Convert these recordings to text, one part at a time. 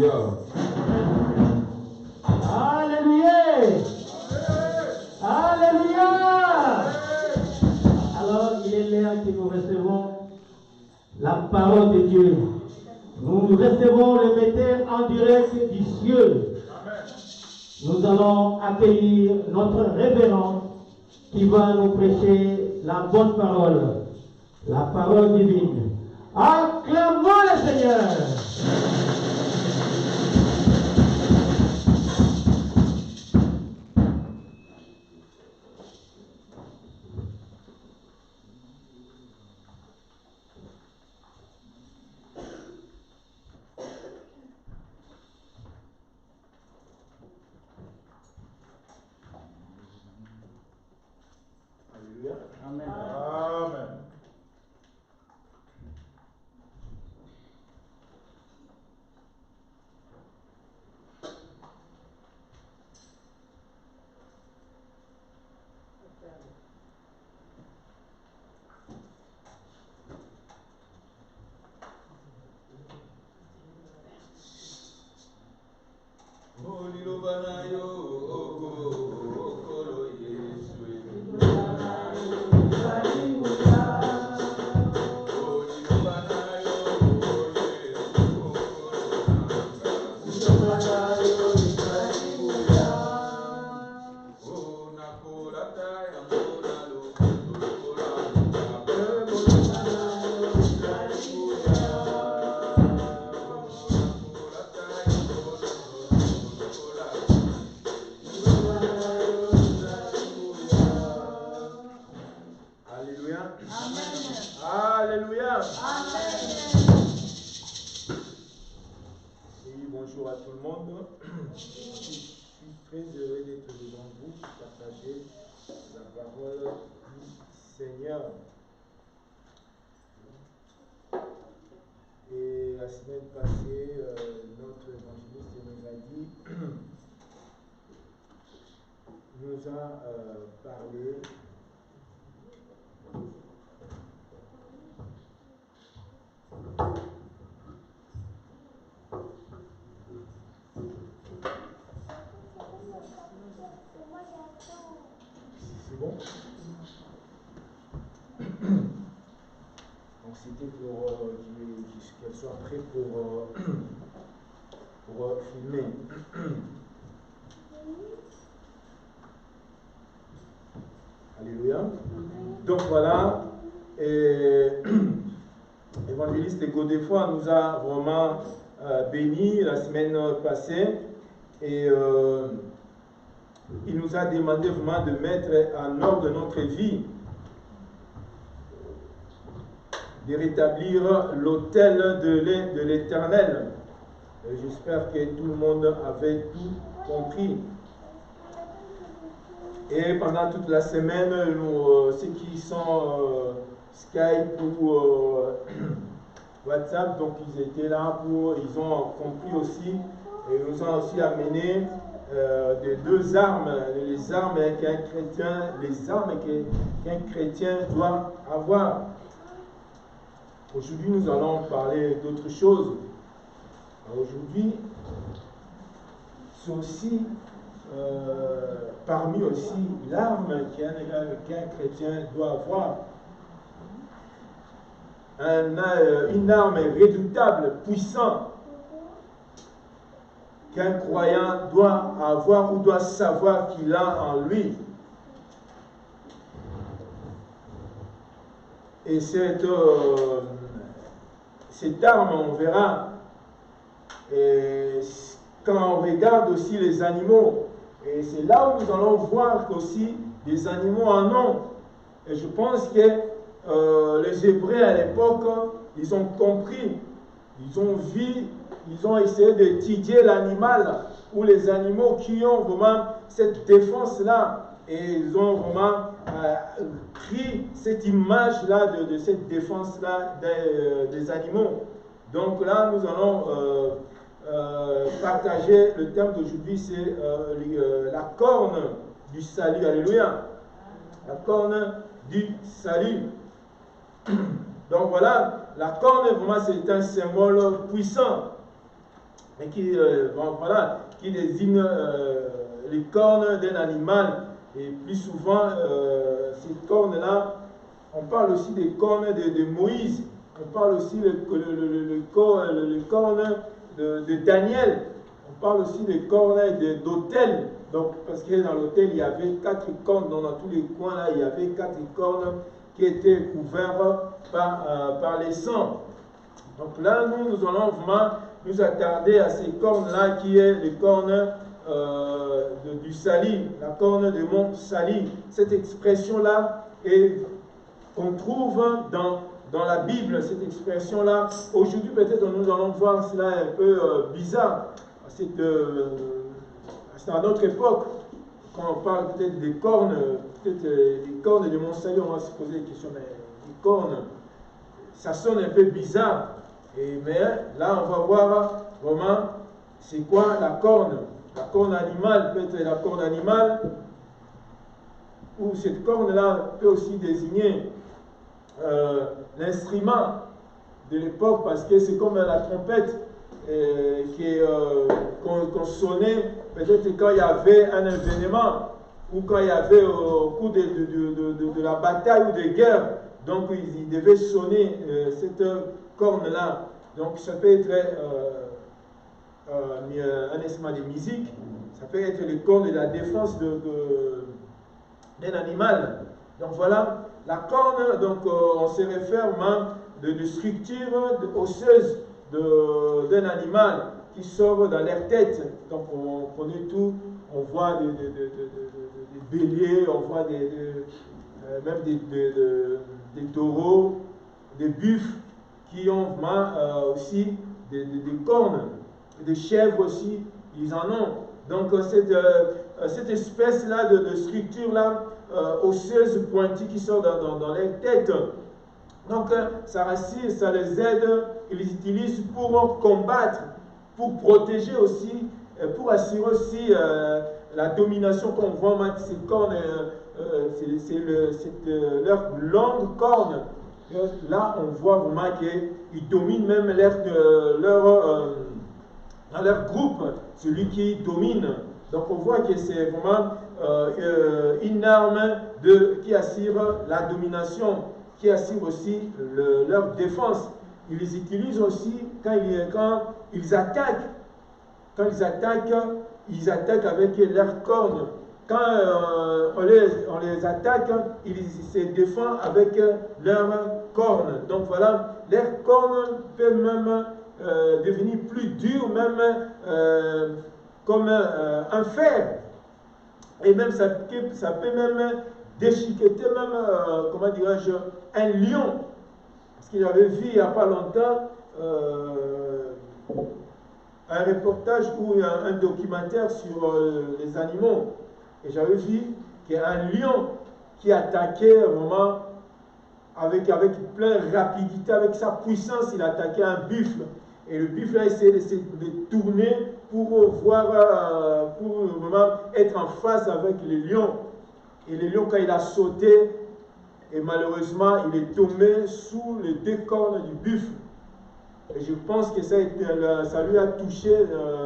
Alléluia. Alléluia. Alléluia. Alors, il est l'heure que nous recevons la parole de Dieu. Nous recevons le metteur en direct du ciel. Nous allons accueillir notre révérend qui va nous prêcher la bonne parole, la parole divine. Acclamons le Seigneur. Amen. Amen. Alléluia. Et bonjour à tout le monde. Je suis très heureux d'être devant vous pour partager la parole du Seigneur. Et la semaine passée, notre évangéliste nous a dit, nous a parlé c'est bon. Donc c'était pour qu'elle soit prête pour filmer. Alléluia. Donc voilà, et l'évangéliste Godefroy nous a vraiment bénis la semaine passée et il nous a demandé vraiment de mettre en ordre notre vie, de rétablir l'autel de l'Éternel. J'espère que tout le monde avait tout compris. Et pendant toute la semaine, ceux qui sont Skype ou WhatsApp, donc ils étaient là ils ont compris aussi et nous ont aussi amené des deux armes, les armes qu'un chrétien doit avoir. Aujourd'hui, nous allons parler d'autre chose. Aujourd'hui, c'est aussi parmi aussi l'arme qu'un chrétien doit avoir. Une arme redoutable, puissante, qu'un croyant doit avoir ou doit savoir qu'il a en lui. Et cette arme, on verra, et quand on regarde aussi les animaux, et c'est là où nous allons voir qu'aussi les animaux en ont. Et je pense que les Hébreux à l'époque, ils ont compris, ils ont vu, ils ont essayé d'étudier l'animal ou les animaux qui ont vraiment cette défense-là. Et ils ont vraiment pris cette image-là de cette défense-là des animaux. Donc là, nous allons partager le thème d'aujourd'hui, c'est la corne du salut. Alléluia. La corne du salut. Donc voilà, la corne, vraiment, c'est un symbole puissant. mais qui, bon, voilà, qui désigne les cornes d'un animal. Et plus souvent, ces cornes-là, on parle aussi des cornes de Moïse, on parle aussi le corne de Daniel, on parle aussi des cornes d'autel. Donc, parce que dans l'autel, il y avait 4 cornes, dans tous les coins, là, il y avait 4 cornes qui étaient couvertes par les sangs. Donc là, nous allons vraiment nous attarder à ces cornes-là, qui est les cornes du Sali, la corne de Mont Sali. Cette expression-là qu'on trouve dans la Bible, cette expression-là. Aujourd'hui, peut-être nous allons voir cela un peu bizarre. C'est à notre époque, quand on parle peut-être des cornes, peut-être les cornes de Mont Sali, on va se poser des questions, mais les cornes, ça sonne un peu bizarre. Mais là, on va voir vraiment c'est quoi la corne. La corne animale peut être la corne animale, ou cette corne-là peut aussi désigner l'instrument de l'époque, parce que c'est comme la trompette qu'on sonnait peut-être quand il y avait un événement, ou quand il y avait au cours de la bataille ou de guerre. Donc ils devaient sonner cette corne-là. Donc ça peut être un instrument de musique, ça peut être le corne de la défense d'un animal. Donc voilà, la corne, donc, on se réfère de structure osseuse d'un animal qui sort dans l'air tête. Donc on connaît tout, on voit des béliers, on voit même des taureaux, des buffles qui ont aussi des cornes, des chèvres aussi, ils en ont. Donc cette espèce-là de structure-là, osseuse, pointue qui sort dans leur tête, donc ça rassure, ça les aide, ils les utilisent pour combattre, pour protéger aussi, pour assurer aussi la domination qu'on voit maintenant. Ces cornes, c'est leur longue corne. Là, on voit vraiment qu'ils dominent même leur groupe, celui qui domine. Donc on voit que c'est vraiment une arme qui assure la domination, qui assure aussi leur défense. Ils les utilisent aussi quand ils attaquent. Quand ils attaquent avec leurs cornes. Quand on les attaque, ils se défendent avec leurs cornes. Donc voilà, leurs cornes peuvent même devenir plus dures, même comme un fer. Et même ça peut même déchiqueter même, comment dirais-je, un lion. Parce que j'avais vu il n'y a pas longtemps un reportage ou un documentaire sur les animaux. Et j'avais vu qu'il y a un lion qui attaquait vraiment avec plein de rapidité, avec sa puissance, il attaquait un buffle. Et le buffle a essayé de tourner pour voir, pour vraiment être en face avec le lion. Et le lion, quand il a sauté, et malheureusement, il est tombé sous les 2 cornes du buffle. Et je pense que ça lui a touché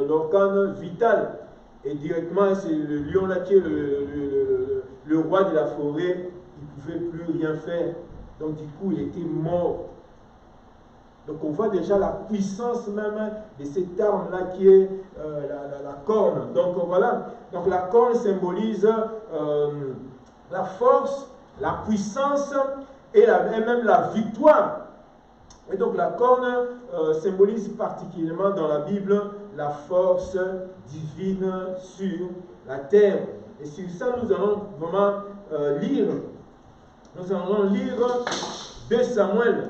l'organe vital. Et directement, c'est le lion là qui est le roi de la forêt. Il ne pouvait plus rien faire. Donc du coup, il était mort. Donc on voit déjà la puissance même de cette arme-là qui est la corne. Donc voilà. Donc la corne symbolise la force, la puissance et même la victoire. Et donc la corne symbolise particulièrement dans la Bible la force divine sur la terre. Et sur ça, nous allons vraiment lire. Nous allons lire 2 Samuel.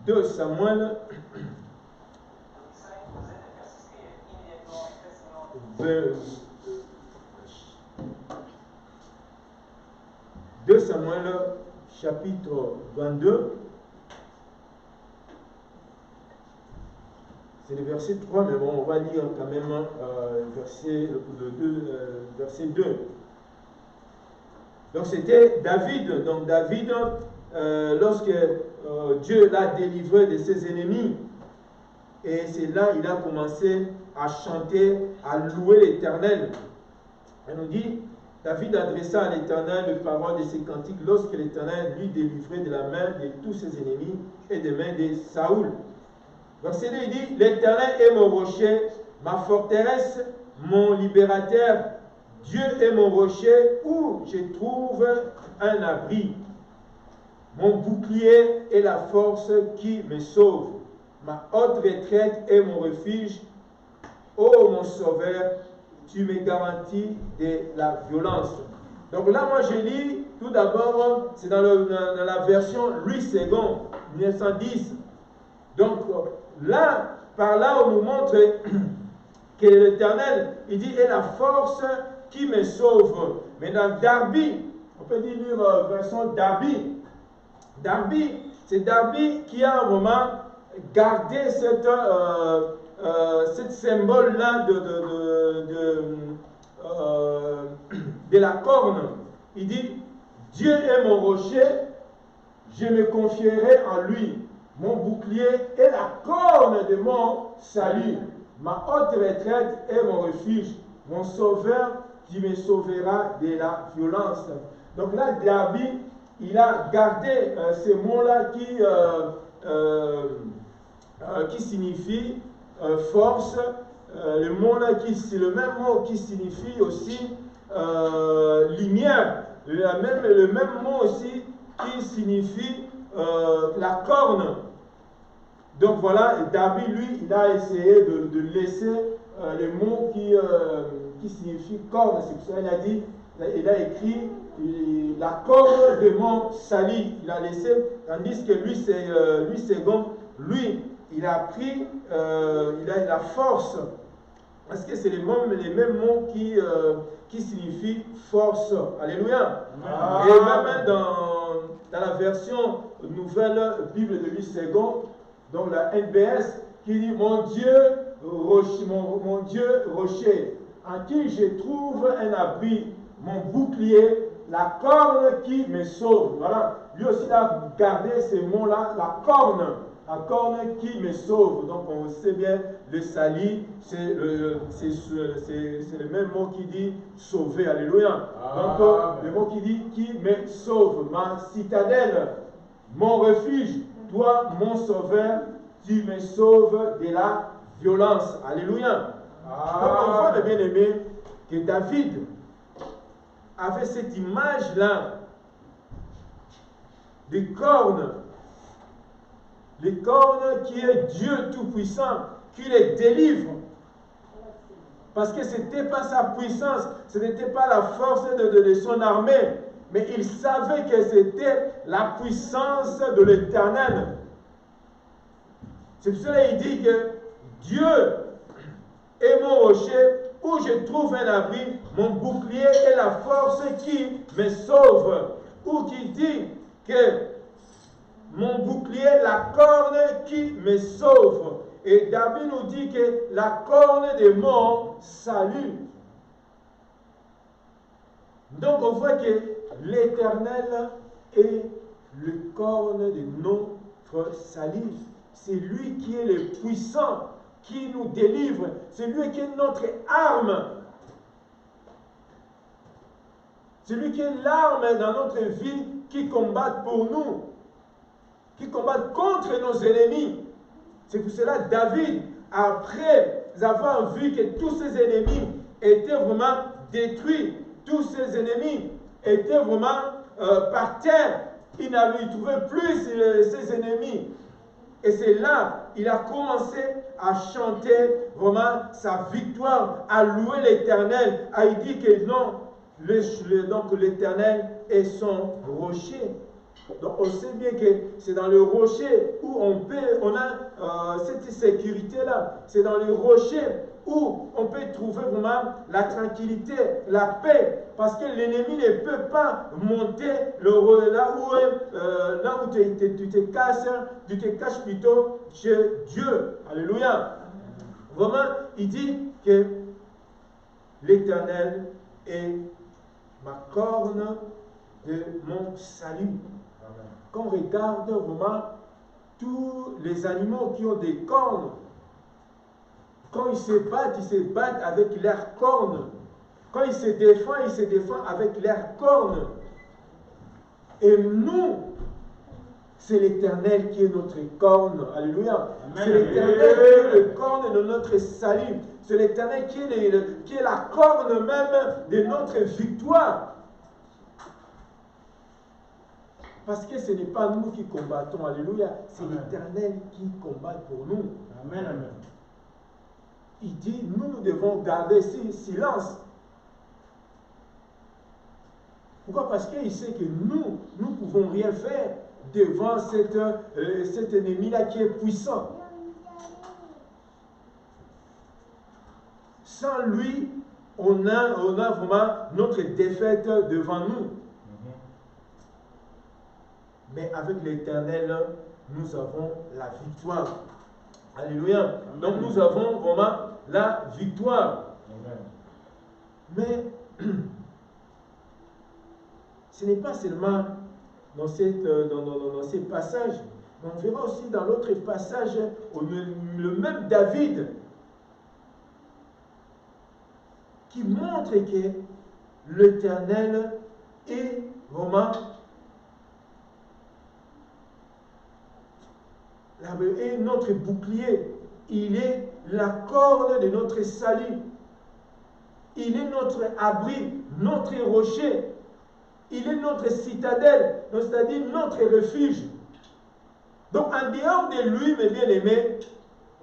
2 Samuel 2 Samuel chapitre 22. C'est le verset 3, mais bon, on va lire quand même verset 2. Donc c'était David. Donc David, lorsque Dieu l'a délivré de ses ennemis. Et c'est là qu'il a commencé à chanter, à louer l'Éternel. Il nous dit, David adressa à l'Éternel les paroles de ses cantiques lorsque l'Éternel lui délivrait de la main de tous ses ennemis et des mains de Saoul. Verset 2, il dit, l'Éternel est mon rocher, ma forteresse, mon libérateur. Dieu est mon rocher où je trouve un abri. Mon bouclier est la force qui me sauve. Ma haute retraite est mon refuge. Ô mon sauveur, tu me garantis de la violence. Donc là, moi, je lis, tout d'abord, c'est dans la version Louis II, 1910. Donc là, par là, on nous montre que l'Éternel, il dit, est la force qui me sauve. Mais dans Darby, on peut dire version Darby. Darby, c'est Darby qui a vraiment gardé cette symbole-là de la corne. Il dit, Dieu est mon rocher, je me confierai en lui. Mon bouclier est la corne de mon salut. Ma haute retraite est mon refuge. Mon sauveur qui me sauvera de la violence. Donc là, David, il a gardé ces mots-là qui signifie force. Le mot-là, c'est le même mot qui signifie aussi lumière. Le même mot aussi qui signifie la corne. Donc voilà, David, lui, il a essayé de laisser les mots qui signifient corne. C'est pour ça qu'il a dit, il a écrit la corne de mon salut. Il a laissé, tandis que lui, second, lui, il a pris, il a la force. Parce que c'est les mêmes mots qui signifient force. Alléluia. Ah. Et même dans la version nouvelle Bible de Louis II, donc la NBS, qui dit mon Dieu rocher, en qui je trouve un abri, mon bouclier, la corne qui me sauve. Voilà. Lui aussi a gardé ces mots-là, la corne qui me sauve. Donc on sait bien, le salut, c'est le même mot qui dit sauver. Alléluia. Ah. Donc le mot qui dit qui me sauve, ma citadelle, mon refuge, toi mon sauveur, tu me sauves de la violence. Alléluia. Ah. Donc on voit, le bien-aimé, que David avait cette image-là des cornes. Les cornes qui est Dieu Tout-Puissant, qui les délivre. Parce que ce n'était pas sa puissance, ce n'était pas la force de son armée, mais il savait que c'était la puissance de l'Éternel. C'est pour cela qu'il dit que Dieu est mon rocher, où je trouve un abri, mon bouclier est la force qui me sauve. Ou qui dit que mon bouclier, la corne qui me sauve. Et David nous dit que la corne de mon salut. Donc on voit que l'Éternel est le corne de notre salut. C'est lui qui est le puissant, qui nous délivre. C'est lui qui est notre arme. C'est lui qui est l'arme dans notre vie qui combat pour nous, qui combat contre nos ennemis. C'est pour cela que David, après avoir vu que tous ses ennemis étaient vraiment détruits, tous ses ennemis étaient vraiment par terre, il n'avait trouvé plus ses ennemis. Et c'est là, il a commencé à chanter vraiment sa victoire, à louer l'Éternel, à lui dire que non, donc l'Éternel est son rocher. Donc on sait bien que c'est dans le rocher où on a cette sécurité-là. C'est dans le rocher où on peut trouver vraiment la tranquillité, la paix. Parce que l'ennemi ne peut pas monter là où tu te caches plutôt chez Dieu. Alléluia. Vraiment, il dit que l'Éternel est ma corne de mon salut. Quand on regarde vraiment tous les animaux qui ont des cornes, quand ils se battent avec leurs cornes. Quand ils se défendent avec leurs cornes. Et nous, c'est l'Éternel qui est notre corne. Alléluia. C'est l'Éternel qui est le corne de notre salut. C'est l'Éternel qui est la corne même de notre victoire. Parce que ce n'est pas nous qui combattons. Alléluia. C'est l'Éternel qui combat pour nous. Amen, amen. Il dit, nous devons garder silence. Pourquoi? Parce qu'il sait que nous ne pouvons rien faire devant cet ennemi-là qui est puissant. Sans lui, on a vraiment notre défaite devant nous. Mais avec l'Éternel, nous avons la victoire. Alléluia. Donc nous avons vraiment la victoire. Mais ce n'est pas seulement dans ces passages, mais on verra aussi dans l'autre passage le même David qui montre que l'Éternel est vraiment est notre bouclier. Il est la corne de notre salut. Il est notre abri, notre rocher. Il est notre citadelle, c'est-à-dire notre refuge. Donc, en dehors de lui, mes bien-aimés,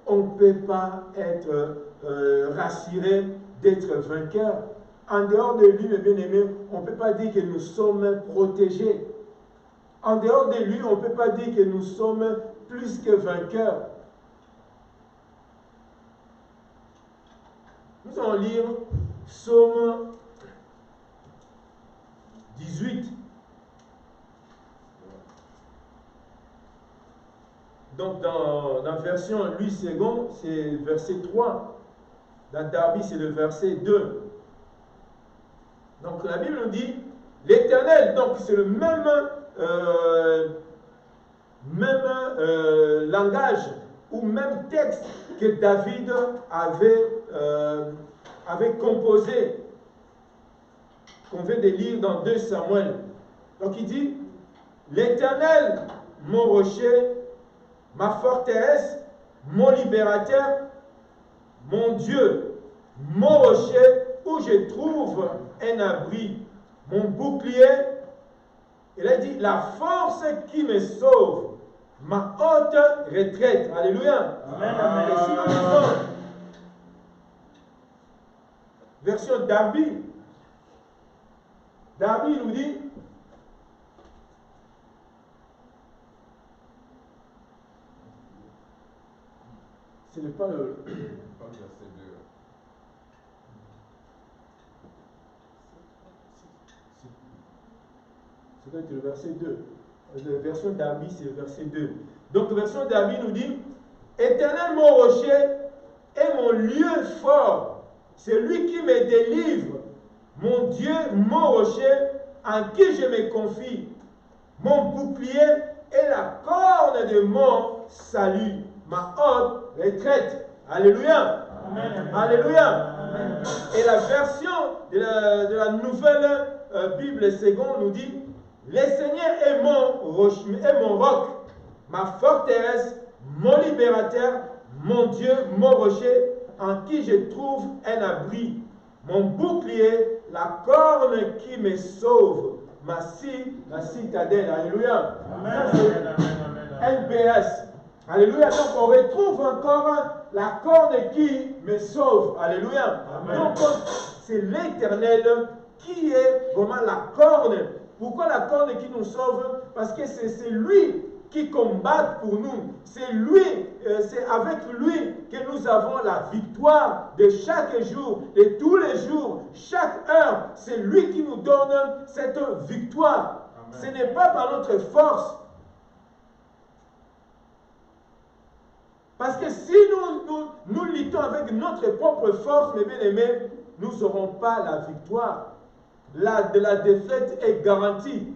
on ne peut pas être rassuré d'être vainqueur. En dehors de lui, mes bien-aimés, on ne peut pas dire que nous sommes protégés. En dehors de lui, on ne peut pas dire que nous sommes plus que vainqueurs. Nous allons lire Psaume 18. Donc dans la version Louis II, c'est verset 3. Dans Darby, c'est le verset 2. Donc la Bible nous dit, l'Éternel, donc c'est le même langage ou même texte que David avait composé, qu'on vient de lire dans 2 Samuel. Donc il dit, l'Éternel, mon rocher, ma forteresse, mon libérateur, mon Dieu, mon rocher, où je trouve un abri, mon bouclier. Il a dit, la force qui me sauve, ma haute retraite. Alléluia. Amen, amen. Et si nous lisons version Darby, Darby nous dit, ce n'est pas le verset 2. Ça doit être le verset 2. La version Darby, c'est le verset 2. Donc, la version Darby nous dit, Éternel mon rocher est mon lieu fort. C'est lui qui me délivre. Mon Dieu, mon rocher, en qui je me confie. Mon bouclier est la corne de mon salut. Ma haute retraite. Alléluia. Amen. Alléluia. Amen. Et la version de la nouvelle Bible seconde nous dit, le Seigneur est mon roc, ma forteresse, mon libérateur, mon Dieu, mon rocher, en qui je trouve un abri, mon bouclier, la corne qui me sauve, ma citadelle. Alléluia. Amen. NBS. Alléluia. Donc on retrouve encore la corne qui me sauve. Alléluia. Amen. Donc c'est l'Éternel qui est vraiment la corne. Pourquoi la corne qui nous sauve? Parce que c'est lui qui combat pour nous. C'est lui, c'est avec lui que nous avons la victoire de chaque jour, de tous les jours, chaque heure. C'est lui qui nous donne cette victoire. Amen. Ce n'est pas par notre force. Parce que si nous luttons avec notre propre force, mes bien-aimés, nous n'aurons pas la victoire. La défaite est garantie.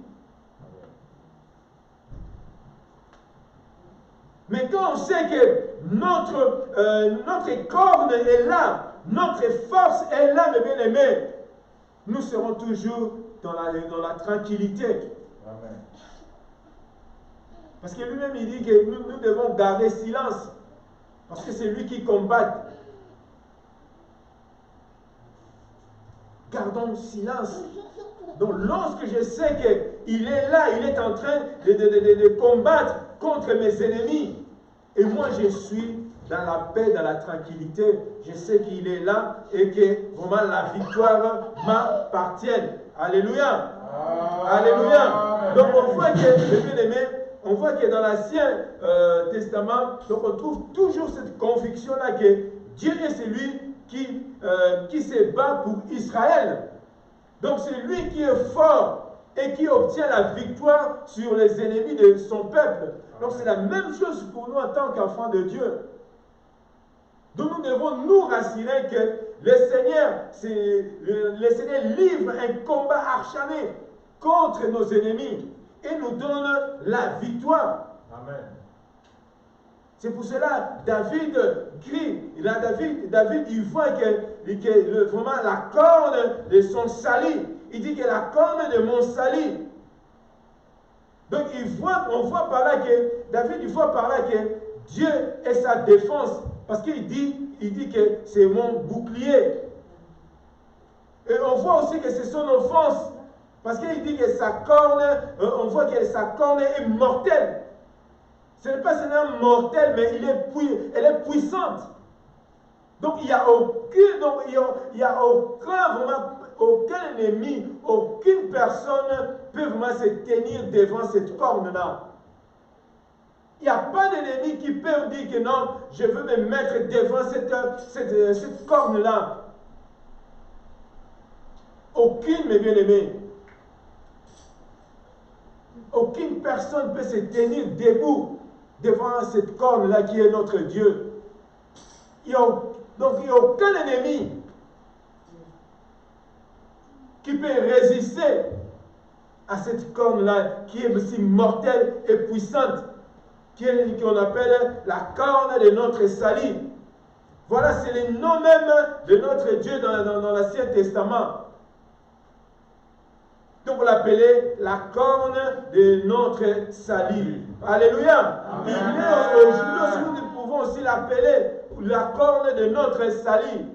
Mais quand on sait que notre corne est là, notre force est là, mes bien-aimés, nous serons toujours dans la tranquillité. Amen. Parce que lui-même, il dit que nous devons garder silence. Parce que c'est lui qui combat. Gardons silence. Donc lorsque je sais qu'il est là, il est en train de combattre contre mes ennemis, et moi je suis dans la paix, dans la tranquillité, je sais qu'il est là et que vraiment la victoire m'appartient. Alléluia. Alléluia. Donc on voit que, mes bien-aimés, on voit que dans l'Ancien Testament, donc on trouve toujours cette conviction-là que Dieu est celui qui se bat pour Israël. Donc c'est lui qui est fort et qui obtient la victoire sur les ennemis de son peuple. Donc c'est la même chose pour nous en tant qu'enfants de Dieu. Donc nous devons nous rassurer que le Seigneur livre un combat acharné contre nos ennemis et nous donne la victoire. Amen. C'est pour cela David crie. David il voit que vraiment la corne de son salut. Il dit que la corne de mon salut. Donc on voit par là que David il voit par là que Dieu est sa défense. Parce qu'il dit que c'est mon bouclier. Et on voit aussi que c'est son offense. Parce qu'il dit que sa corne, on voit que sa corne est mortelle. Ce n'est pas seulement mortel, mais elle est puissante. Donc il n'y a aucun ennemi, aucune personne peut vraiment se tenir devant cette corne-là. Il n'y a pas d'ennemi qui peut dire que non, je veux me mettre devant cette corne-là. Aucune, mes bien-aimés. Aucune personne ne peut se tenir debout devant cette corne-là qui est notre Dieu. Donc il n'y a aucun ennemi qui peut résister à cette corne-là qui est aussi mortelle et puissante, qu'on appelle la corne de notre salut. Voilà, c'est le nom même de notre Dieu dans l'Ancien Testament. Donc on l'appelait la corne de notre salut. Alléluia. Aujourd'hui, nous pouvons aussi l'appeler la corne de notre salut.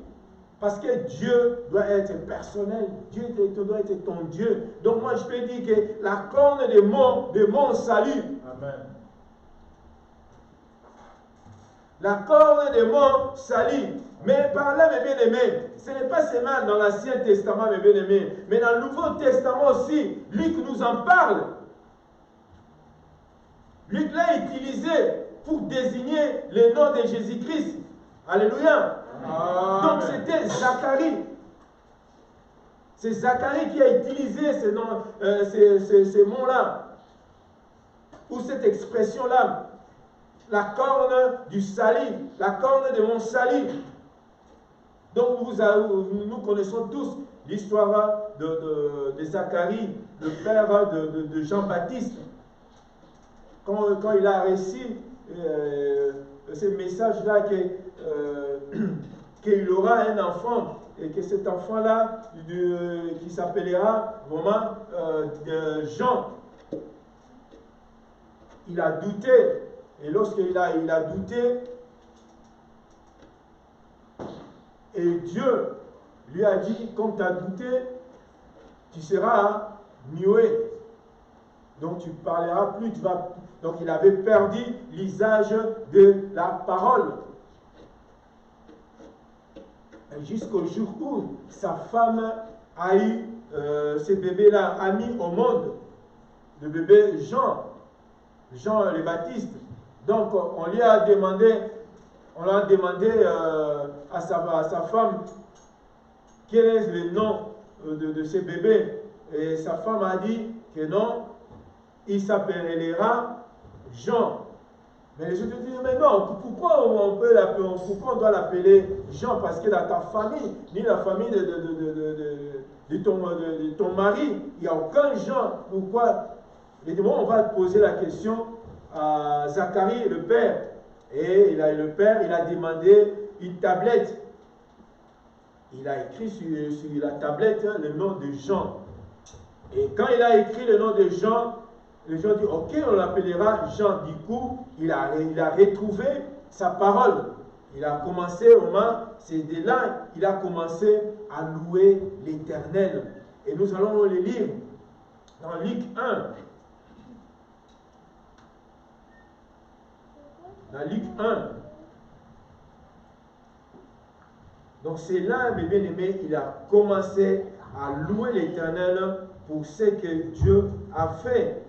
Parce que Dieu doit être personnel. Dieu doit être ton Dieu. Donc moi je peux dire que la corne de mon salut. Amen. La corne de mon salut. Mais par là, mes bien-aimés, ce n'est pas seulement dans l'Ancien Testament, mes bien-aimés, mais dans le Nouveau Testament aussi, Luc nous en parle. Luc l'a utilisé pour désigner le nom de Jésus-Christ. Alléluia. Donc c'était Zacharie. C'est Zacharie qui a utilisé ces mots-là, ou cette expression-là. La corne du salut, la corne de mon salut. Donc nous connaissons tous l'histoire de Zacharie, le père de Jean-Baptiste. Quand il a reçu ce message-là qu'il aura un enfant et que cet enfant-là qui s'appellera vraiment Jean, il a douté. Et lorsqu'il a douté, et Dieu lui a dit, comme tu as douté, tu seras muet. Donc tu ne parleras plus, tu vas... Donc il avait perdu l'usage de la parole. Jusqu'au jour où sa femme a eu ce bébé-là, a mis au monde, le bébé Jean le Baptiste. Donc on lui a demandé, à sa femme quel est le nom de ce bébé. Et sa femme a dit que non, il s'appellera Jean. Mais les autres disent, mais non, pourquoi on doit l'appeler Jean? Parce que dans ta famille, ni la famille de ton mari, il n'y a aucun Jean. Pourquoi? Et on va poser la question Zacharie, le père. Et le père, il a demandé une tablette. Il a écrit sur la tablette le nom de Jean. Et quand il a écrit le nom de Jean, les gens disent, ok, on l'appellera Jean. Du coup, il a retrouvé sa parole. Il a commencé, c'est de là, il a commencé à louer l'Éternel. Et nous allons les lire dans Luc 1. Dans Luc 1. Donc c'est là, mes bien-aimés, il a commencé à louer l'Éternel pour ce que Dieu a fait.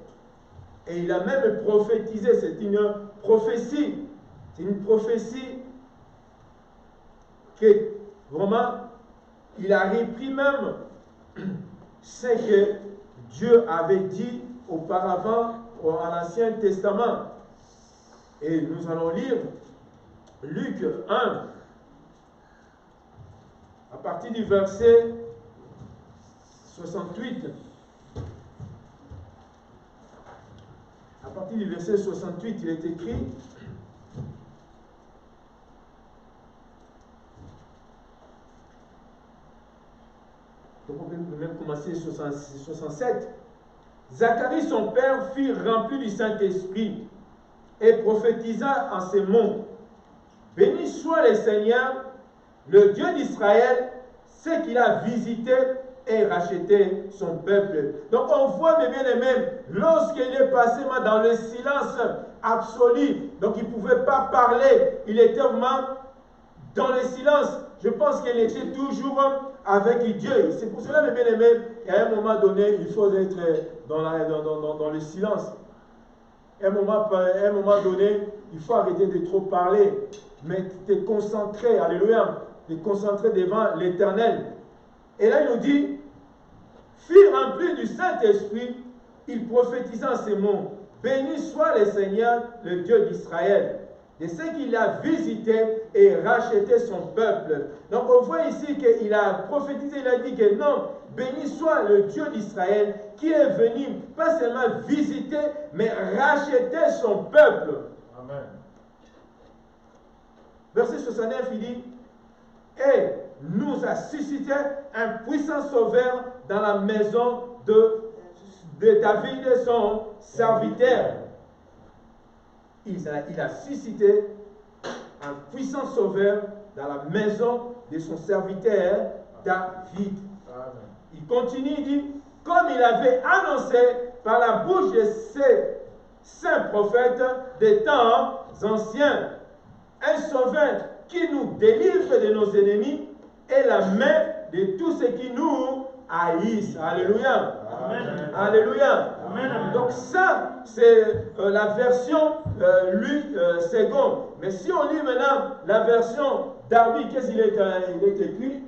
Et il a même prophétisé, c'est une prophétie. C'est une prophétie que vraiment, il a repris même ce que Dieu avait dit auparavant à l'Ancien Testament. Et nous allons lire Luc 1, à partir du verset 68. À partir du verset 68, il est écrit: donc on peut même commencer 67. Zacharie, son père, fut rempli du Saint-Esprit et prophétisa en ces mots: Béni soit le Seigneur, le Dieu d'Israël, ce qu'il a visité et racheté son peuple. Donc on voit, mes bien-aimés, lorsqu'il est passé dans le silence absolu, donc il ne pouvait pas parler, il était vraiment dans le silence. Je pense qu'il était toujours avec Dieu. C'est pour cela, mes bien-aimés, qu'à un moment donné, il faut être dans le silence. À un moment donné, il faut arrêter de trop parler, mais te concentrer, alléluia, te concentrer devant l'Éternel. Et là, il nous dit, fut rempli du Saint-Esprit, il prophétisa en ces mots: Béni soit le Seigneur, le Dieu d'Israël, de ce qu'il a visité et racheté son peuple. Donc on voit ici qu'il a prophétisé, il a dit que non, béni soit le Dieu d'Israël qui est venu, pas seulement visiter, mais racheter son peuple. Amen. Verset 69, il dit: Et nous a suscité un puissant sauveur dans la maison de David, son serviteur. Il a suscité un puissant sauveur dans la maison de son serviteur David. Amen. Il continue, il dit: comme il avait annoncé par la bouche de ses saints prophètes des temps anciens, un sauveur qui nous délivre de nos ennemis et la main de tous ceux qui nous haïssent. Alléluia. Amen. Alléluia. Amen. Donc ça, c'est la version Luc second. Mais si on lit maintenant la version Darby, qu'est-ce qu'il est écrit?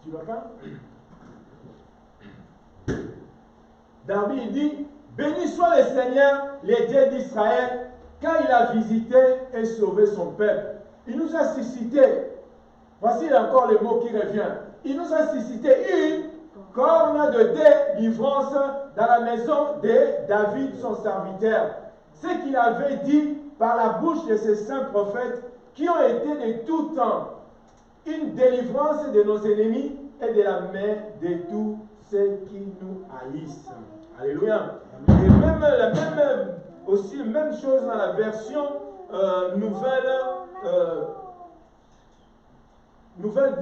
Tu vois pas? Darby, il dit: béni soit le Seigneur, le Dieu d'Israël, car il a visité et sauvé son peuple. Il nous a suscité, voici encore le mot qui revient, il nous a suscité une corne de délivrance dans la maison de David, son serviteur. Ce qu'il avait dit par la bouche de ses saints prophètes qui ont été de tout temps une délivrance de nos ennemis et de la main de tous ceux qui nous haïssent. Alléluia. Et même chose dans la version Nouvelle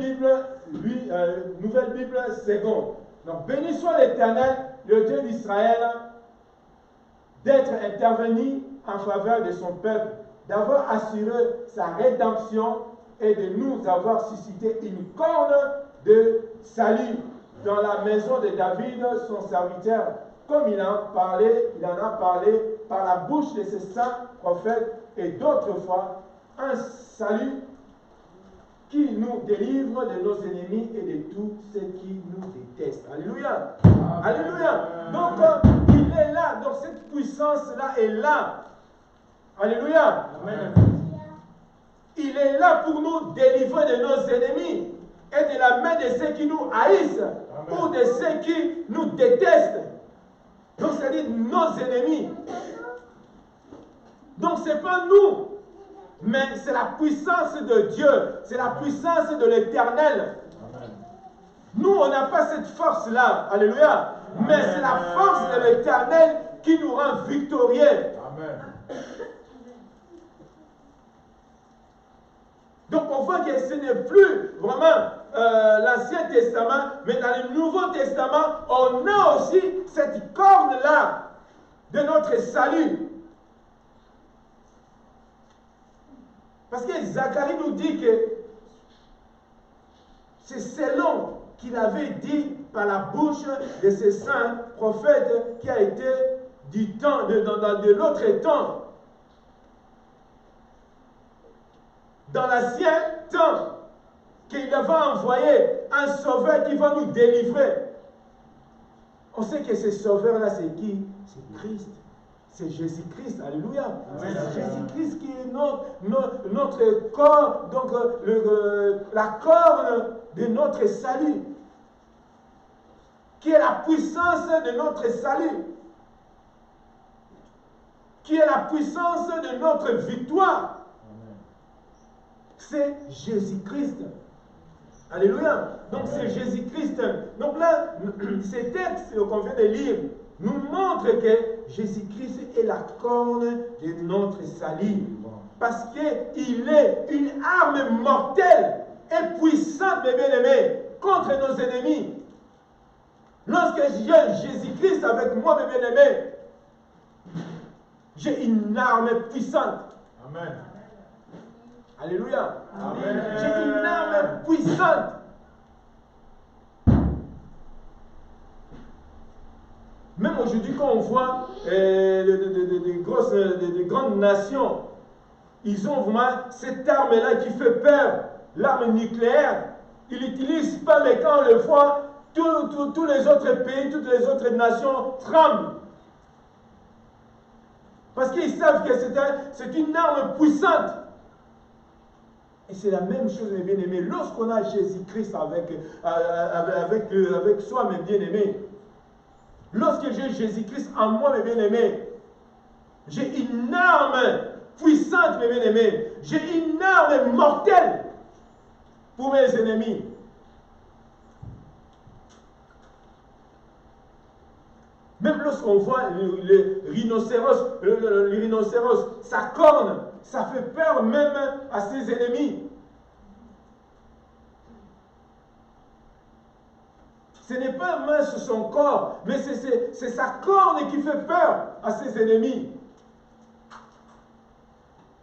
Bible seconde. Donc, béni soit l'Éternel, le Dieu d'Israël, d'être intervenu en faveur de son peuple, d'avoir assuré sa rédemption et de nous avoir suscité une corne de salut dans la maison de David, son serviteur, comme il en a parlé par la bouche de ses saints prophètes, et d'autres fois, un salut qui nous délivre de nos ennemis et de tous ceux qui nous détestent. Alléluia. Amen. Alléluia. Donc, il est là. Donc, cette puissance-là est là. Alléluia. Amen. Il est là pour nous délivrer de nos ennemis. et de la main de ceux qui nous haïssent ou de ceux qui nous détestent. Donc, c'est-à-dire nos ennemis. Donc, ce n'est pas nous, mais c'est la puissance de Dieu, c'est la puissance de l'Éternel. Nous, on n'a pas cette force-là, alléluia, mais c'est la force de l'Éternel qui nous rend victorieux. Amen. Donc on voit que ce n'est plus vraiment l'Ancien Testament, mais dans le Nouveau Testament, on a aussi cette corne-là de notre salut. Parce que Zacharie nous dit que c'est selon qu'il avait dit par la bouche de ces saints prophètes qui a été du temps, de l'autre temps. Dans l'ancien temps, qu'il va envoyer un sauveur qui va nous délivrer. On sait que ce sauveur-là, c'est qui? C'est Christ. C'est Jésus-Christ. Alléluia. C'est Jésus-Christ qui est notre corps, donc la corne de notre salut. Qui est la puissance de notre salut. Qui est la puissance de notre victoire. C'est Jésus-Christ. Alléluia. Donc c'est Jésus-Christ. Donc là, ces textes qu'on vient de lire nous montrent que Jésus-Christ est la corne de notre salut. Parce qu'il est une arme mortelle et puissante, mes bien-aimés, contre nos ennemis. Lorsque j'ai Jésus-Christ avec moi, mes bien-aimés, j'ai une arme puissante. Amen. Alléluia. Amen. J'ai une arme puissante. Même aujourd'hui, quand on voit de grandes nations, ils ont vraiment cette arme-là qui fait peur, l'arme nucléaire. Ils l'utilisent pas, mais quand on le voit, tous les autres pays, toutes les autres nations tremblent. Parce qu'ils savent que c'est une arme puissante. Et c'est la même chose, mes bien-aimés. Lorsqu'on a Jésus-Christ avec soi, mes bien-aimés, lorsque j'ai Jésus-Christ en moi, mes bien-aimés, j'ai une arme puissante, mes bien-aimés. J'ai une arme mortelle pour mes ennemis. Même lorsqu'on voit le rhinocéros, sa corne, ça fait peur même à ses ennemis. Ce n'est pas mince son corps, mais c'est sa corne qui fait peur à ses ennemis.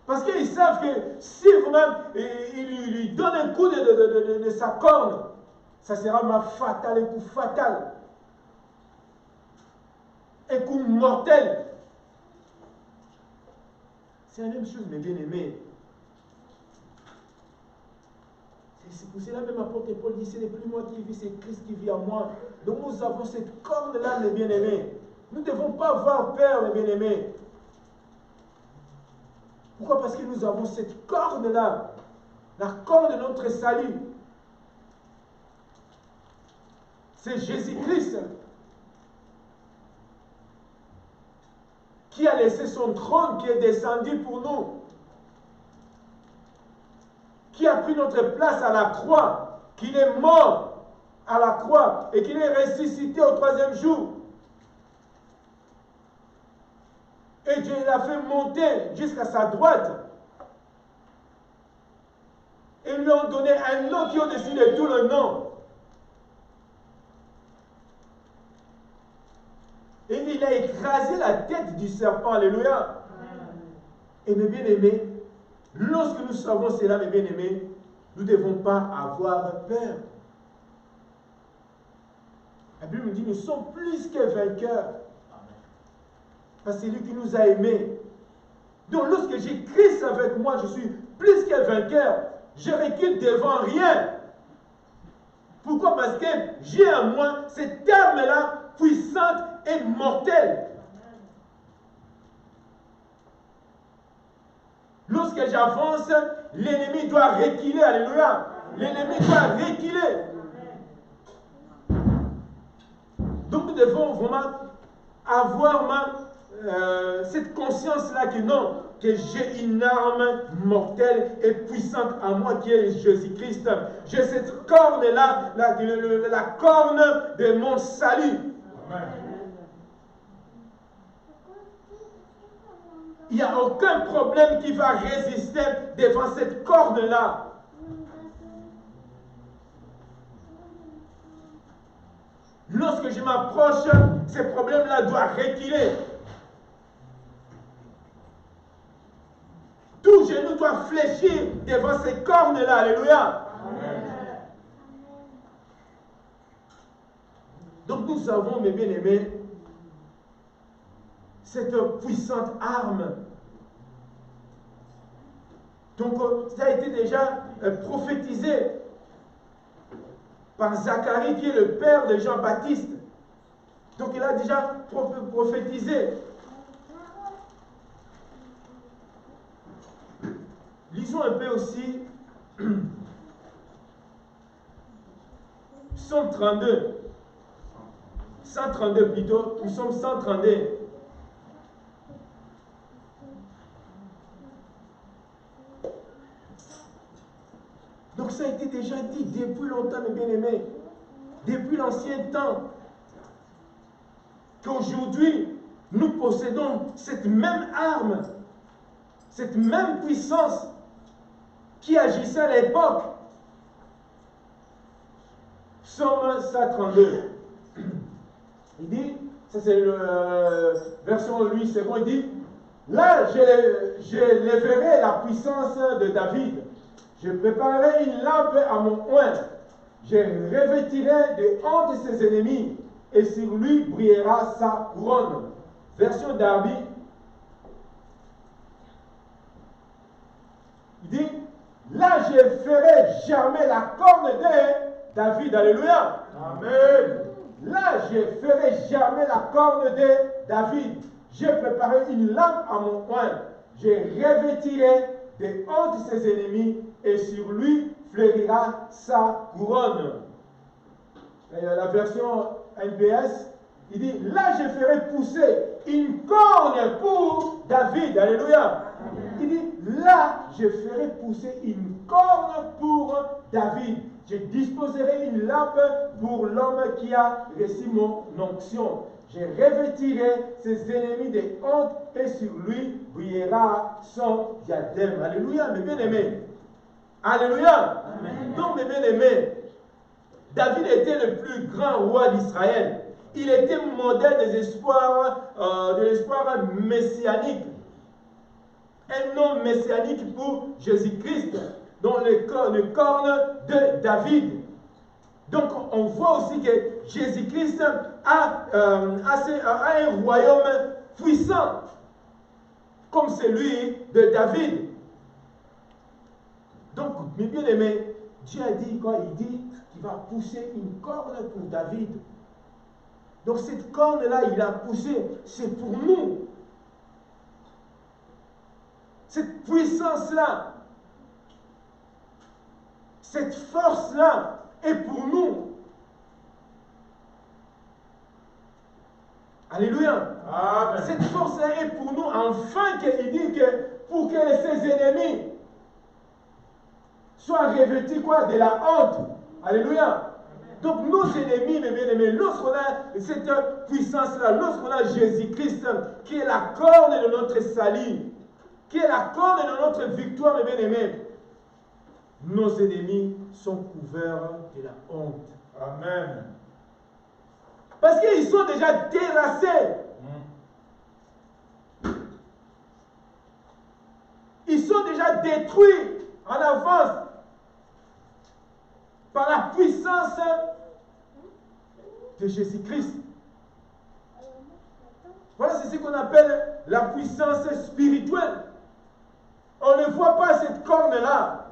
Parce qu'ils savent que si vraiment il lui donne un coup de sa corne, ça sera fatal, un coup fatal. Un coup mortel. C'est la même chose, mes bien-aimés. C'est pour cela même apôtre Paul dit, ce n'est plus moi qui vis, c'est Christ qui vit en moi. Donc nous avons cette corne-là, mes bien-aimés. Nous ne devons pas avoir peur, mes bien-aimés. Pourquoi? Parce que nous avons cette corne-là. La corne de notre salut. C'est Jésus-Christ qui a laissé son trône, qui est descendu pour nous, qui a pris notre place à la croix, qu'il est mort à la croix et qu'il est ressuscité au 3e jour. Et Dieu l'a fait monter jusqu'à sa droite. Et lui ont donné un nom qui est au-dessus de tout le nom. Et il a écrasé la tête du serpent. Alléluia. Et mes bien-aimés, lorsque nous savons cela, mes bien-aimés, nous ne devons pas avoir peur. La Bible nous dit, nous sommes plus que vainqueurs. Parce que c'est lui qui nous a aimés. Donc lorsque j'ai Christ avec moi, je suis plus que vainqueur. Je recule devant rien. Pourquoi? Parce que j'ai en moi cette arme-là puissante et mortelle. Lorsque j'avance, l'ennemi doit reculer. Alléluia. L'ennemi doit reculer. Donc nous devons vraiment avoir cette conscience-là que non, que j'ai une arme mortelle et puissante en moi qui est Jésus-Christ. J'ai cette corne-là, la corne de mon salut. Amen. Il n'y a aucun problème qui va résister devant cette corne-là. Lorsque je m'approche, ces problèmes-là doivent reculer. Tout genou doit fléchir devant ces cornes-là. Alléluia. Amen. Donc nous avons, mes bien-aimés, cette puissante arme. Donc ça a été déjà prophétisé par Zacharie, qui est le père de Jean-Baptiste. Donc il a déjà prophétisé. Lisons un peu aussi Psaume 32. 132 plutôt, nous sommes 132. Donc ça a été déjà dit depuis longtemps, mes bien-aimés, depuis l'ancien temps, qu'aujourd'hui, nous possédons cette même arme, cette même puissance qui agissait à l'époque. Psaume 132. Il dit, ça c'est la version lui, c'est bon, il dit, là je lèverai la puissance de David. Je préparerai une lampe à mon oint. Je revêtirai de honte de ses ennemis, et sur lui brillera sa couronne. Version Darby. Il dit, là je ferai germer la corne de David. Alléluia. Amen. Là je ferai germer la corne de David. Je préparerai une lampe à mon oint. Je revêtirai de honte de ses ennemis, et sur lui fleurira sa couronne. Et la version NPS, il dit, là je ferai pousser une corne pour David. Alléluia. Il dit, là je ferai pousser une corne pour David. Je disposerai une lampe pour l'homme qui a reçu mon onction. Je revêtirai ses ennemis de honte, et sur lui brillera son diadème. Alléluia, mes bien-aimés. Alléluia. Amen. Donc, mes bien-aimés, David était le plus grand roi d'Israël. Il était modèle de l'espoir messianique. Un nom messianique pour Jésus-Christ, dans le corne de David. Donc, on voit aussi que Jésus-Christ a un royaume puissant, comme celui de David. Donc, mes bien-aimés, Dieu a dit quoi? Il dit qu'il va pousser une corne pour David. Donc, cette corne-là, il a poussé, c'est pour nous. Cette puissance-là, cette force-là est pour nous. Alléluia. Amen. Cette force-là est pour nous, afin qu'il dit que pour que ses ennemis soient revêtus quoi? De la honte. Alléluia. Donc nos ennemis, mes bien-aimés, lorsqu'on a cette puissance-là, lorsqu'on a Jésus-Christ, qui est la corne de notre salut, qui est la corne de notre victoire, mes bien-aimés, nos ennemis sont couverts de la honte. Amen. Parce qu'ils sont déjà terrassés. Ils sont déjà détruits en avance par la puissance de Jésus-Christ. Voilà, c'est ce qu'on appelle la puissance spirituelle. On ne voit pas cette corne-là.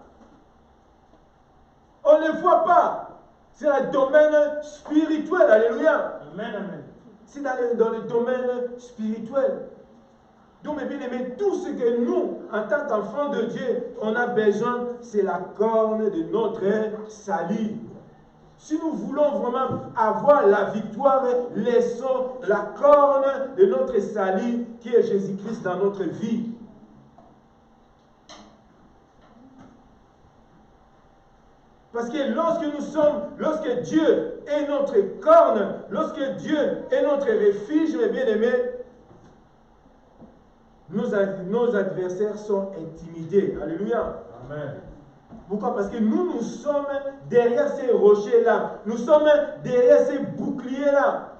On ne voit pas. C'est un domaine spirituel. Alléluia. Amen, amen. C'est dans le domaine spirituel. Donc, mes bien-aimés, tout ce que nous, en tant qu'enfants de Dieu, on a besoin, c'est la corne de notre salut. Si nous voulons vraiment avoir la victoire, laissons la corne de notre salut, qui est Jésus-Christ, dans notre vie. Parce que lorsque Dieu est notre corne, lorsque Dieu est notre refuge, mes bien-aimés, nos adversaires sont intimidés. Alléluia. Amen. Pourquoi? Parce que nous sommes derrière ces rochers-là. Nous sommes derrière ces boucliers-là.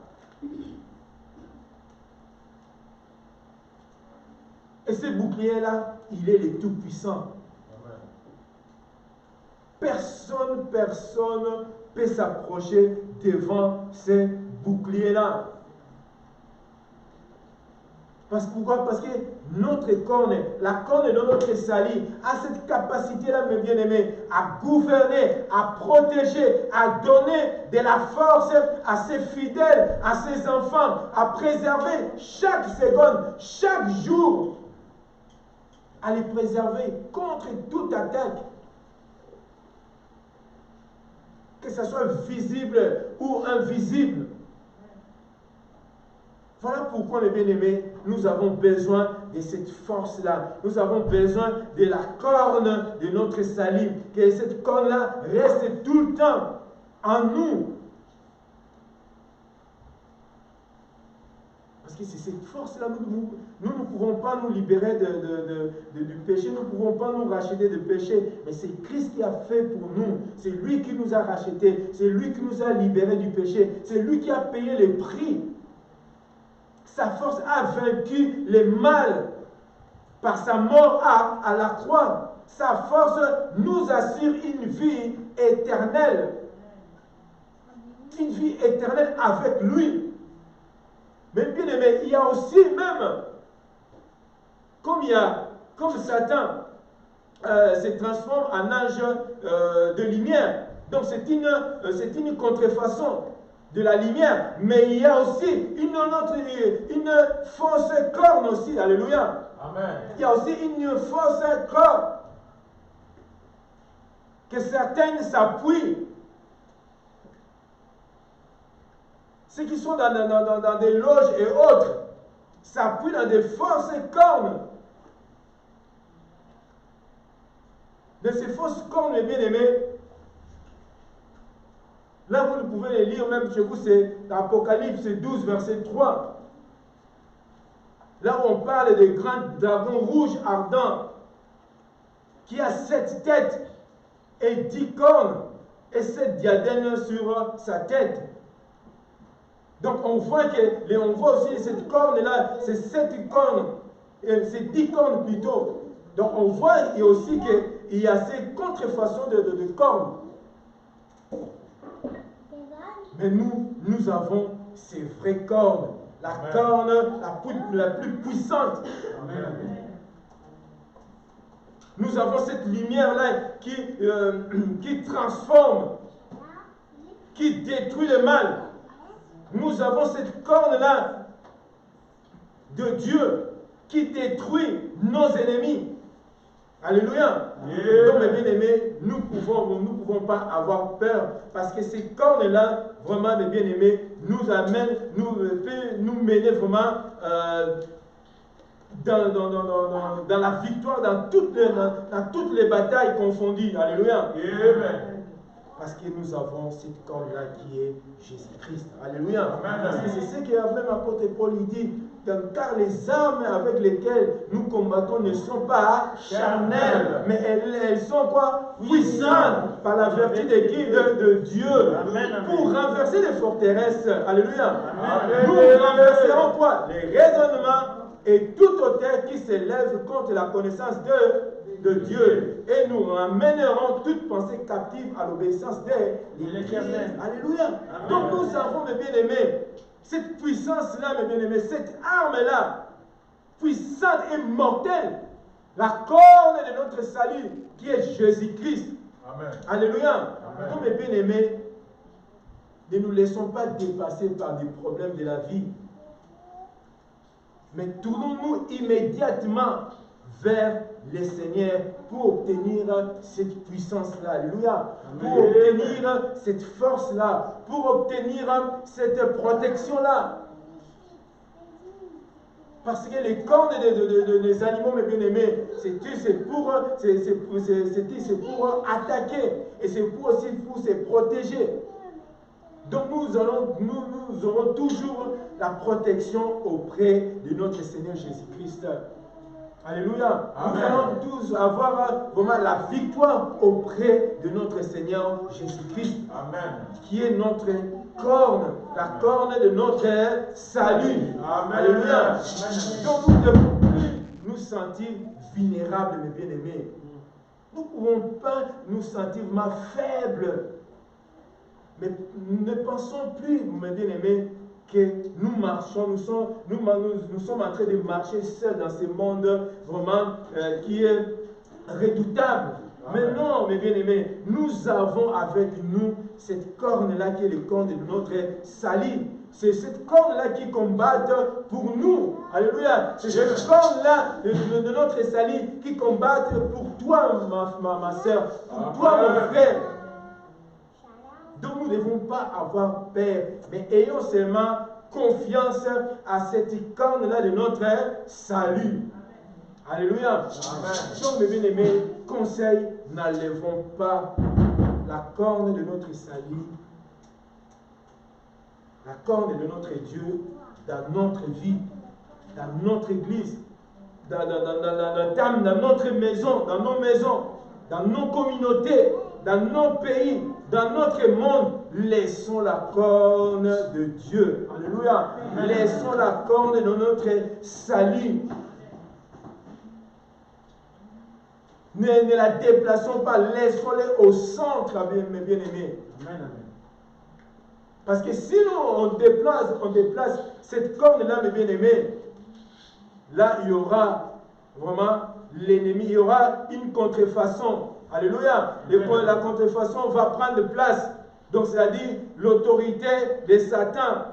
Et ce bouclier-là, il est le Tout-Puissant. Personne peut s'approcher devant ces boucliers-là. Pourquoi? Parce que notre corne, la corne de notre salut, a cette capacité-là, mes bien-aimés, à gouverner, à protéger, à donner de la force à ses fidèles, à ses enfants, à préserver chaque seconde, chaque jour, à les préserver contre toute attaque. Que ce soit visible ou invisible. Voilà pourquoi, mes bien-aimés, nous avons besoin de cette force-là. Nous avons besoin de la corne de notre salut. Que cette corne-là reste tout le temps en nous. Parce que c'est cette force-là, nous ne pouvons pas nous libérer du péché, nous ne pouvons pas nous racheter de péché, mais c'est Christ qui a fait pour nous, c'est lui qui nous a rachetés, c'est lui qui nous a libérés du péché, c'est lui qui a payé le prix. Sa force a vaincu le mal par sa mort à la croix. Sa force nous assure une vie éternelle. Une vie éternelle avec lui. Mais bien aimé, il y a aussi même, comme Satan se transforme en ange de lumière. Donc c'est une contrefaçon de la lumière. Mais il y a aussi une fausse corne aussi. Alléluia. Amen. Il y a aussi une fausse corne que certaines s'appuient. Ceux qui sont dans des loges et autres s'appuient dans des fausses cornes. De ces fausses cornes, mes bien-aimés, là vous pouvez les lire même chez vous, c'est Apocalypse 12, verset 3. Là où on parle des grands dragons rouges ardents qui a 7 têtes et 10 cornes et 7 diadèmes sur sa tête. Donc on voit aussi cette corne-là, c'est 7 cornes, c'est 10 cornes plutôt. Donc on voit aussi qu'il y a ces contrefaçons de cornes. Mais nous avons ces vraies cornes, la corne la plus puissante. Amen. Nous avons cette lumière-là qui transforme, qui détruit le mal. Nous avons cette corne-là de Dieu qui détruit nos ennemis. Alléluia. Donc, mes bien-aimés, nous ne pouvons pas avoir peur parce que ces cornes-là, vraiment, mes bien-aimés, nous amènent, nous mener vraiment dans la victoire, dans toutes les batailles confondues. Alléluia. Amen. Parce que nous avons cette corne-là qui est Jésus-Christ. Alléluia. Parce que c'est ce que même l'apôtre Paul dit. Car les armes avec lesquelles nous combattons ne sont pas charnelles, mais elles sont quoi? Puissantes par la vertu de qui? De Dieu. Amen. Pour renverser les forteresses. Alléluia. Amen. Nous renverserons quoi? Les raisonnements et toute hauteur qui s'élève contre la connaissance de Dieu. Et nous ramènerons toute pensée captive à l'obéissance de l'Éternel. Alléluia. Amen. Donc nous avons, mes bien-aimés, cette puissance-là, mes bien-aimés, cette arme-là, puissante et mortelle, la corne de notre salut, qui est Jésus-Christ. Amen. Alléluia. Amen. Donc, mes bien-aimés, ne nous laissons pas dépasser par des problèmes de la vie. Mais tournons-nous immédiatement vers le Seigneur pour obtenir cette puissance-là. Alléluia. Pour obtenir cette force-là. Pour obtenir cette protection-là. Parce que les cornes des animaux, mes bien-aimés, c'est pour attaquer. Et c'est aussi pour se protéger. Donc nous aurons toujours la protection auprès de notre Seigneur Jésus-Christ. Alléluia. Amen. Nous allons tous avoir vraiment la victoire auprès de notre Seigneur Jésus-Christ. Amen. Qui est notre corne, la corne de notre salut. Amen. Alléluia. Amen. Donc nous ne devons plus nous sentir vulnérables, mes bien-aimés. Nous ne pouvons pas nous sentir faibles. Mais ne pensons plus, mes bien-aimés, que nous marchons, nous sommes en train de marcher seuls dans ce monde vraiment qui est redoutable. Amen. Mais non, mes bien-aimés, nous avons avec nous cette corne-là qui est le corne de notre salut. C'est cette corne-là qui combat pour nous. Alléluia. C'est cette corne-là de notre salut qui combat pour toi, ma soeur, pour toi, mon frère. Donc nous ne devons pas avoir peur, mais ayons seulement confiance à cette corne-là de notre salut. Alléluia. Amen. Donc mes bien-aimés, conseil, n'enlevons pas la corne de notre salut, la corne de notre Dieu dans notre vie, dans notre église, dans notre maison, dans nos maisons, dans nos communautés, dans nos pays, dans notre monde. Laissons la corne de Dieu. Alléluia. Laissons la corne de notre salut. Ne la déplaçons pas. Laissons-la au centre, mes bien-aimés. Parce que si on déplace cette corne-là, mes bien-aimés, là, il y aura vraiment l'ennemi. Il y aura une contrefaçon. Alléluia. La contrefaçon va prendre place. Donc, c'est-à-dire l'autorité de Satan.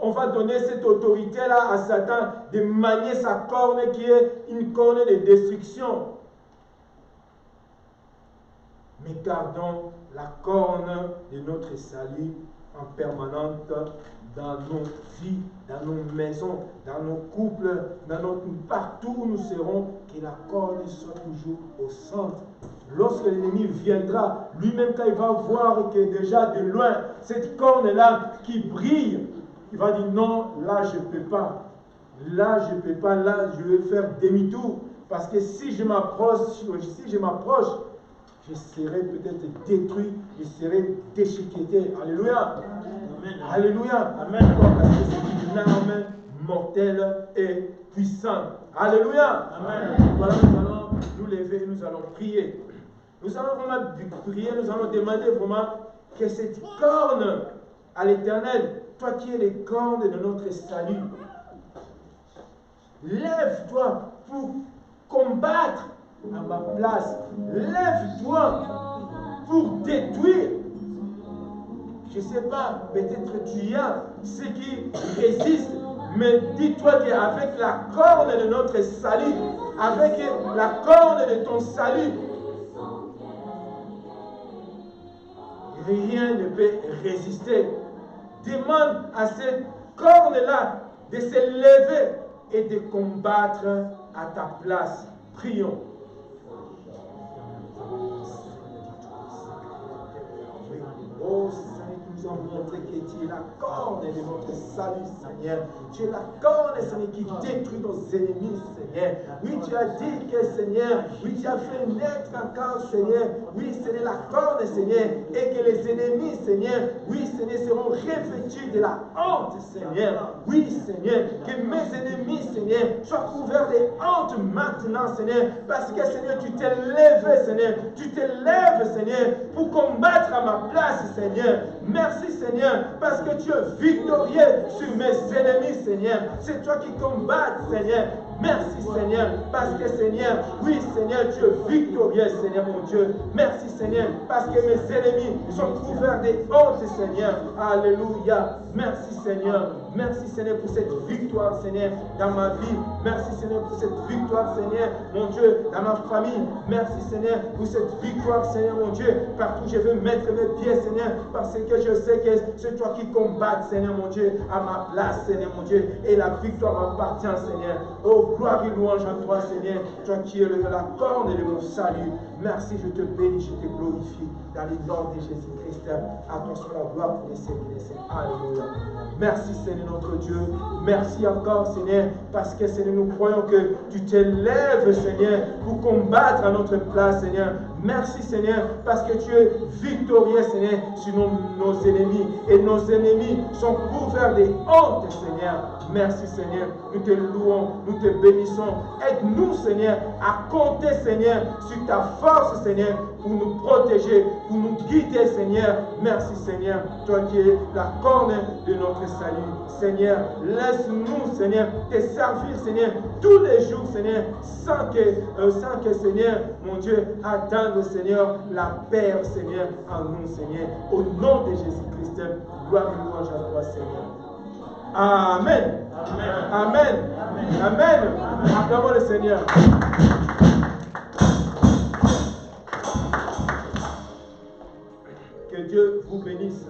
On va donner cette autorité-là à Satan de manier sa corne qui est une corne de destruction. Mais gardons la corne de notre salut en permanence dans nos vies, dans nos maisons, dans nos couples, partout où nous serons, que la corne soit toujours au centre. Lorsque l'ennemi viendra, lui-même quand il va voir que déjà de loin, cette corne-là qui brille, il va dire non, là je ne peux pas. Là je ne peux pas, là je vais faire demi-tour. Parce que si je m'approche, je serai peut-être détruit, je serai déchiqueté. Alléluia. Amen. Alléluia. Amen. Parce que c'est une arme mortelle et puissante. Alléluia. Amen. Voilà, nous allons nous lever, nous allons prier. Nous allons vraiment prier, nous allons demander vraiment que cette corne à l'Éternel, toi qui es les cornes de notre salut, lève-toi pour combattre à ma place. Lève-toi pour détruire. Je ne sais pas, peut-être tu as ceux qui résistent, mais dis-toi qu'avec la corne de notre salut, avec la corne de ton salut, rien ne peut résister. Demande à cette corne-là de se lever et de combattre à ta place. Prions. Oh Seigneur, tu nous as montré que tu es la corne de notre salut, Seigneur. Tu es la corne, Seigneur, qui détruit nos ennemis, Seigneur. Oui, tu as dit que, Seigneur, oui, tu as fait naître encore, Seigneur. Oui, Seigneur, la corne, Seigneur, et que les ennemis, Seigneur, oui, Seigneur, seront revêtus de la honte, Seigneur. Oui, Seigneur, que mes ennemis, Seigneur, soient couverts de honte maintenant, Seigneur, parce que, Seigneur, tu t'es levé, Seigneur. Tu te lèves, Seigneur, pour combattre à ma place, Seigneur. Merci, Seigneur, parce que tu es victorieux sur mes ennemis, Seigneur. C'est toi qui combats, Seigneur. Merci, Seigneur, parce que, Seigneur, oui, Seigneur, tu es victorieux, Seigneur, mon Dieu. Merci, Seigneur, parce que mes ennemis sont couverts de honte, Seigneur. Alléluia. Merci Seigneur. Merci Seigneur pour cette victoire Seigneur dans ma vie. Merci Seigneur pour cette victoire Seigneur, mon Dieu, dans ma famille. Merci Seigneur pour cette victoire Seigneur, mon Dieu. Partout je veux mettre mes pieds Seigneur, parce que je sais que c'est toi qui combats Seigneur, mon Dieu, à ma place Seigneur, mon Dieu. Et la victoire m'appartient Seigneur. Oh, gloire et louange à toi Seigneur, toi qui es la corne de mon salut. Merci, je te bénis, je te glorifie dans le nom de Jésus-Christ. À toi soit la gloire pour les siècles des siècles. Alléluia. Merci Seigneur notre Dieu. Merci encore Seigneur, parce que Seigneur, nous croyons que tu t'élèves Seigneur pour combattre à notre place Seigneur. Merci Seigneur, parce que tu es victorieux Seigneur sur nos ennemis. Et nos ennemis sont couverts de honte Seigneur. Merci Seigneur, nous te louons, nous te bénissons. Aide-nous Seigneur à compter Seigneur sur ta force Seigneur pour nous protéger, pour nous guider Seigneur. Merci Seigneur, toi qui es la corne de notre salut. Seigneur, laisse-nous Seigneur te servir Seigneur tous les jours Seigneur, sans que Seigneur, mon Dieu, attende Seigneur la paix Seigneur en nous Seigneur. Au nom de Jésus-Christ, gloire et louange à toi Seigneur. Amen. Amen. Amen. Acclamons le Seigneur. Que Dieu vous bénisse.